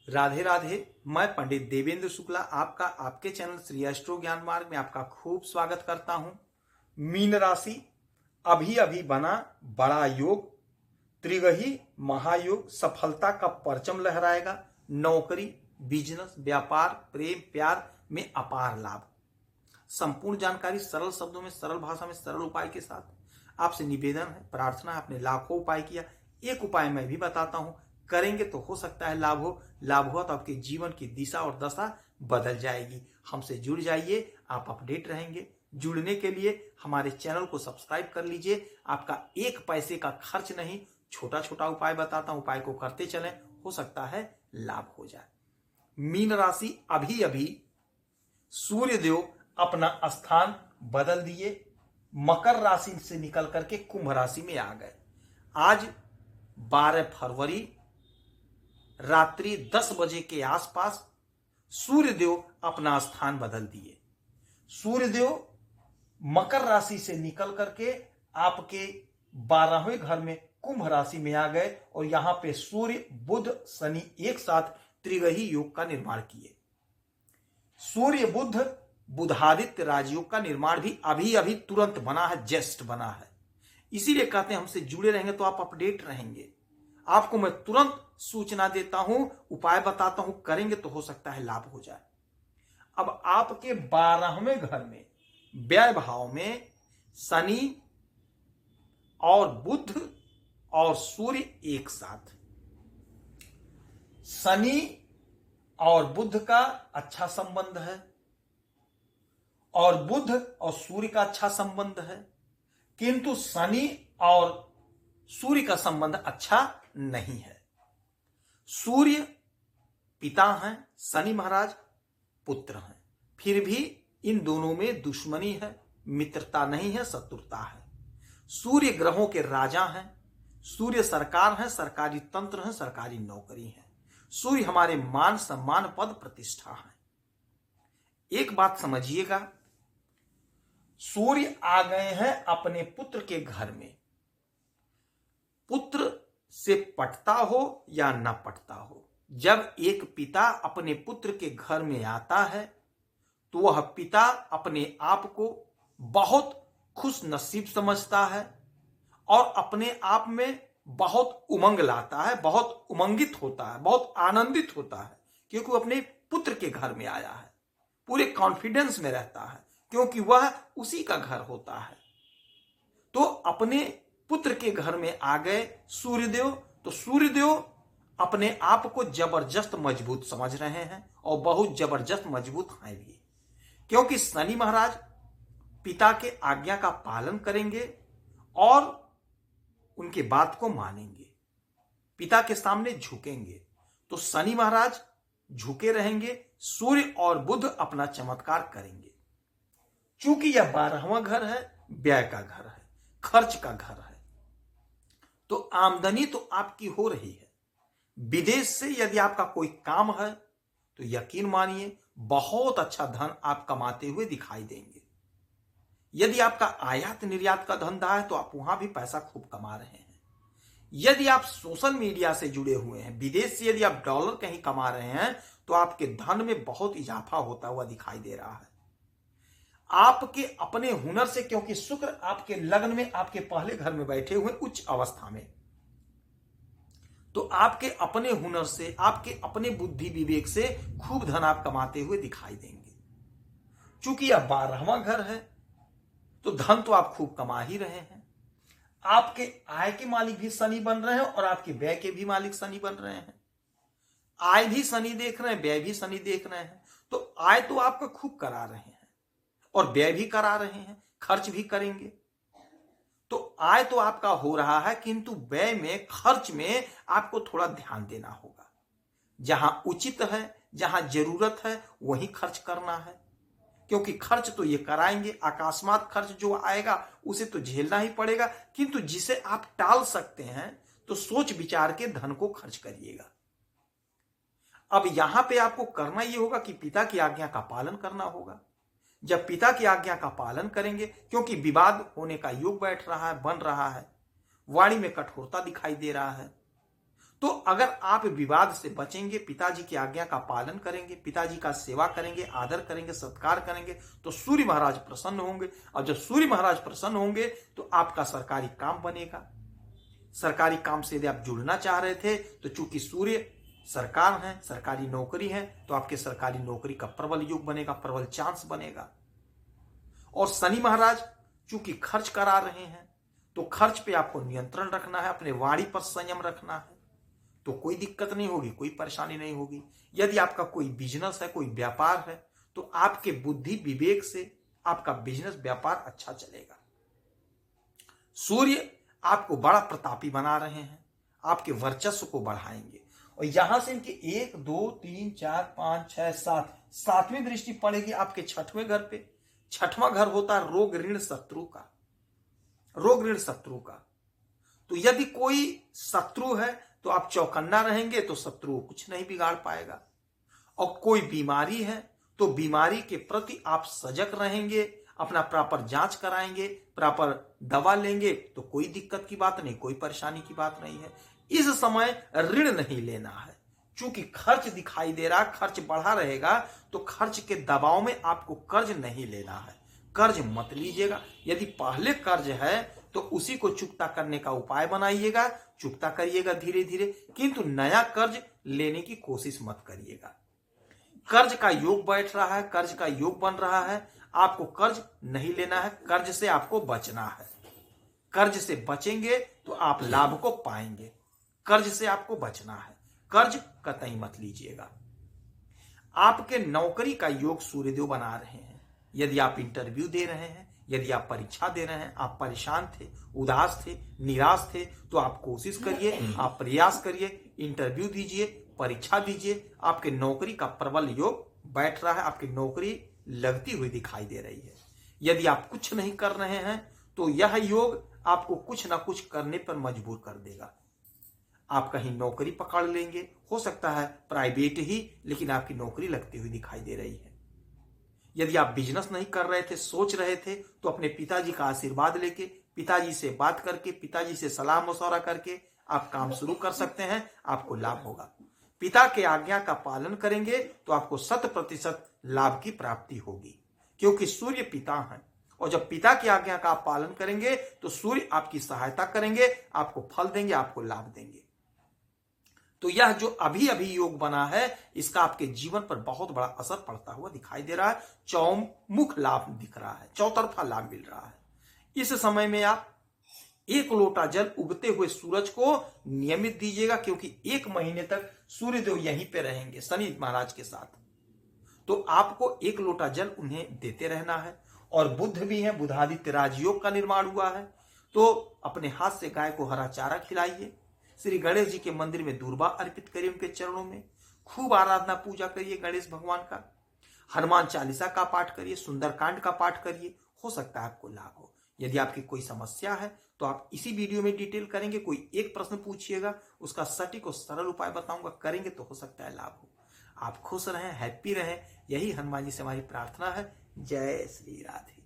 राधे राधे। मैं पंडित देवेंद्र शुक्ला आपका आपके चैनल श्री एस्ट्रो ज्ञान मार्ग में आपका खूब स्वागत करता हूं। मीन राशि अभी अभी बना बड़ा योग, त्रिग्रही महायोग सफलता का परचम लहराएगा। नौकरी, बिजनेस, व्यापार, प्रेम, प्यार में अपार लाभ। संपूर्ण जानकारी सरल शब्दों में, सरल भाषा में, सरल उपाय के साथ आपसे निवेदन है, प्रार्थना है। आपने लाखों उपाय किया, एक उपाय मैं भी बताता हूं, करेंगे तो हो सकता है लाभ हो। लाभ हो तो आपके जीवन की दिशा और दशा बदल जाएगी। हमसे जुड़ जाइए, आप अपडेट रहेंगे। जुड़ने के लिए हमारे चैनल को सब्सक्राइब कर लीजिए। आपका एक पैसे का खर्च नहीं, छोटा छोटा उपाय बताता हूं, उपाय को करते चलें, हो सकता है लाभ हो जाए। मीन राशि अभी अभी सूर्यदेव अपना स्थान बदल दिए, मकर राशि से निकल करके कुंभ राशि में आ गए। आज 12 फरवरी रात्रि 10 बजे के आसपास सूर्यदेव अपना स्थान बदल दिए। सूर्यदेव मकर राशि से निकल करके आपके 12वें घर में कुंभ राशि में आ गए और यहां पे सूर्य बुध शनि एक साथ त्रिग्रही योग का निर्माण किए। सूर्य बुध बुधादित्य राजयोग का निर्माण भी अभी अभी तुरंत बना है, जस्ट बना है। इसीलिए कहते हैं हमसे जुड़े रहेंगे तो आप अपडेट रहेंगे। आपको मैं तुरंत सूचना देता हूं, उपाय बताता हूं, करेंगे तो हो सकता है लाभ हो जाए। अब आपके 12वें घर में व्यय भाव में शनि और बुध और सूर्य एक साथ। शनि और बुध का अच्छा संबंध है और बुध और सूर्य का अच्छा संबंध है, किंतु शनि और सूर्य का संबंध अच्छा नहीं है। सूर्य पिता हैं, शनि महाराज पुत्र हैं, फिर भी इन दोनों में दुश्मनी है, मित्रता नहीं है, शत्रुता है। सूर्य ग्रहों के राजा हैं, सूर्य सरकार है, सरकारी तंत्र है, सरकारी नौकरी है। सूर्य हमारे मान सम्मान पद प्रतिष्ठा है। एक बात समझिएगा, सूर्य आ गए हैं अपने पुत्र के घर में। पुत्र से पटता हो या न पटता हो, जब एक पिता अपने पुत्र के घर में आता है तो वह पिता अपने आप को बहुत खुश नसीब समझता है और अपने आप में बहुत उमंग लाता है, बहुत उमंगित होता है, बहुत आनंदित होता है, क्योंकि वह अपने पुत्र के घर में आया है। पूरे कॉन्फिडेंस में रहता है क्योंकि वह उसी का घर होता है। तो अपने पुत्र के घर में आ गए सूर्यदेव, तो सूर्यदेव अपने आप को जबरदस्त मजबूत समझ रहे हैं और बहुत जबरदस्त मजबूत हैं भी, क्योंकि शनि महाराज पिता के आज्ञा का पालन करेंगे और उनके बात को मानेंगे, पिता के सामने झुकेंगे। तो शनि महाराज झुके रहेंगे, सूर्य और बुध अपना चमत्कार करेंगे। चूंकि यह 12वां घर है, व्यय का घर है, खर्च का घर है, तो आमदनी तो आपकी हो रही है। विदेश से यदि आपका कोई काम है तो यकीन मानिए बहुत अच्छा धन आप कमाते हुए दिखाई देंगे। यदि आपका आयात निर्यात का धंधा है तो आप वहां भी पैसा खूब कमा रहे हैं। यदि आप सोशल मीडिया से जुड़े हुए हैं, विदेश से यदि आप डॉलर कहीं कमा रहे हैं तो आपके धन में बहुत इजाफा होता हुआ दिखाई दे रहा है। आपके अपने हुनर से, क्योंकि शुक्र आपके लग्न में आपके पहले घर में बैठे हुए उच्च अवस्था में, तो आपके अपने हुनर से, आपके अपने बुद्धि विवेक से खूब धन आप कमाते हुए दिखाई देंगे। चूंकि यह 12वां घर है तो धन तो आप खूब कमा ही रहे हैं। आपके आय के मालिक भी शनि बन रहे हैं और आपके व्यय के भी मालिक शनि बन रहे हैं। आय भी शनि देख रहे हैं, व्यय भी शनि देख रहे हैं। तो आय तो आपका खूब करा रहे हैं और व्यय भी करा रहे हैं, खर्च भी करेंगे। तो आय तो आपका हो रहा है, किंतु व्यय में, खर्च में आपको थोड़ा ध्यान देना होगा। जहां उचित है, जहां जरूरत है, वहीं खर्च करना है, क्योंकि खर्च तो ये कराएंगे। अकस्मात खर्च जो आएगा उसे तो झेलना ही पड़ेगा, किंतु जिसे आप टाल सकते हैं तो सोच विचार के धन को खर्च करिएगा। अब यहां पे आपको करना यह होगा कि पिता की आज्ञा का पालन करना होगा। जब पिता की आज्ञा का पालन करेंगे, क्योंकि विवाद होने का योग बैठ रहा है, बन रहा है, वाणी में कठोरता दिखाई दे रहा है, तो अगर आप विवाद से बचेंगे, पिताजी की आज्ञा का पालन करेंगे, पिताजी का सेवा करेंगे, आदर करेंगे, सत्कार करेंगे, तो सूर्य महाराज प्रसन्न होंगे। और जब सूर्य महाराज प्रसन्न होंगे तो आपका सरकारी काम बनेगा। सरकारी काम से यदि आप जुड़ना चाह रहे थे तो चूंकि सूर्य सरकार है, सरकारी नौकरी है, तो आपके सरकारी नौकरी का प्रबल योग बनेगा, प्रबल चांस बनेगा। और शनि महाराज चूंकि खर्च करा रहे हैं तो खर्च पे आपको नियंत्रण रखना है, अपने वाणी पर संयम रखना है, तो कोई दिक्कत नहीं होगी, कोई परेशानी नहीं होगी। यदि आपका कोई बिजनेस है, कोई व्यापार है, तो आपके बुद्धि विवेक से आपका बिजनेस व्यापार अच्छा चलेगा। सूर्य आपको बड़ा प्रतापी बना रहे हैं, आपके वर्चस्व को बढ़ाएंगे। और यहां से इनके 1 2 3 4 5 6 7 सातवीं दृष्टि पड़ेगी आपके छठवें घर पे। छठवां घर होता है रोग ऋण शत्रु का, रोग ऋण शत्रु का। तो यदि कोई शत्रु है तो आप चौकन्ना रहेंगे तो शत्रु कुछ नहीं बिगाड़ पाएगा। और कोई बीमारी है तो बीमारी के प्रति आप सजग रहेंगे, अपना प्रॉपर जांच कराएंगे, प्रॉपर दवा लेंगे, तो कोई दिक्कत की बात नहीं, कोई परेशानी की बात नहीं है। इस समय ऋण नहीं लेना है, चूंकि खर्च दिखाई दे रहा, खर्च बढ़ा रहेगा, तो खर्च के दबाव में आपको कर्ज नहीं लेना है। कर्ज मत लीजिएगा। यदि पहले कर्ज है तो उसी को चुकता करने का उपाय बनाइएगा, चुकता करिएगा धीरे धीरे, किंतु नया कर्ज लेने की कोशिश मत करिएगा। कर्ज का योग बैठ रहा है, कर्ज का योग बन रहा है, आपको कर्ज नहीं लेना है, कर्ज से आपको बचना है। कर्ज से बचेंगे तो आप लाभ को पाएंगे, कर्ज से आपको बचना है, कर्ज कतई मत लीजिएगा। आपके नौकरी का योग सूर्यदेव बना रहे हैं। यदि आप इंटरव्यू दे रहे हैं, यदि आप परीक्षा दे रहे हैं, आप परेशान थे, उदास थे, निराश थे, तो आप कोशिश करिए, आप प्रयास करिए, इंटरव्यू दीजिए, परीक्षा दीजिए। आपके नौकरी का प्रबल योग बैठ रहा है, आपकी नौकरी लगती हुई दिखाई दे रही है। यदि आप कुछ नहीं कर रहे हैं तो यह योग आपको कुछ ना कुछ करने पर मजबूर कर देगा। आप कहीं नौकरी पकड़ लेंगे, हो सकता है प्राइवेट ही, लेकिन आपकी नौकरी लगती हुई दिखाई दे रही है। यदि आप बिजनेस नहीं कर रहे थे, सोच रहे थे, तो अपने पिताजी का आशीर्वाद लेके, पिताजी से बात करके, पिताजी से सलाह मशवरा करके आप काम शुरू कर सकते हैं, आपको लाभ होगा। पिता के आज्ञा का पालन करेंगे तो आपको 100% लाभ की प्राप्ति होगी, क्योंकि सूर्य पिता हैं। और जब पिता की आज्ञा का आप पालन करेंगे तो सूर्य आपकी सहायता करेंगे, आपको फल देंगे, आपको लाभ देंगे। तो यह जो अभी अभी योग बना है, इसका आपके जीवन पर बहुत बड़ा असर पड़ता हुआ दिखाई दे रहा है। चौमुख लाभ दिख रहा है, चौतरफा लाभ मिल रहा है। इस समय में आप 1 लोटा जल उगते हुए सूरज को नियमित दीजिएगा, क्योंकि 1 महीने तक सूर्यदेव यहीं पे रहेंगे शनि महाराज के साथ। तो आपको 1 लोटा जल उन्हें देते रहना है। और बुध भी है, बुधादित्य राजयोग का निर्माण हुआ है, तो अपने हाथ से गाय को हरा चारा खिलाइए। श्री गणेश जी के मंदिर में दूर्वा अर्पित करिए, उनके चरणों में खूब आराधना पूजा करिए गणेश भगवान का। हनुमान चालीसा का पाठ करिए, सुंदरकांड का पाठ करिए, हो सकता है आपको लाभ हो। यदि आपकी कोई समस्या है तो आप इसी वीडियो में डिटेल करेंगे, कोई एक प्रश्न पूछिएगा, उसका सटीक और सरल उपाय बताऊंगा, करेंगे तो हो सकता है लाभ हो। आप खुश रहें, हैप्पी रहें, यही हनुमान जी से हमारी प्रार्थना है। जय श्री राधे।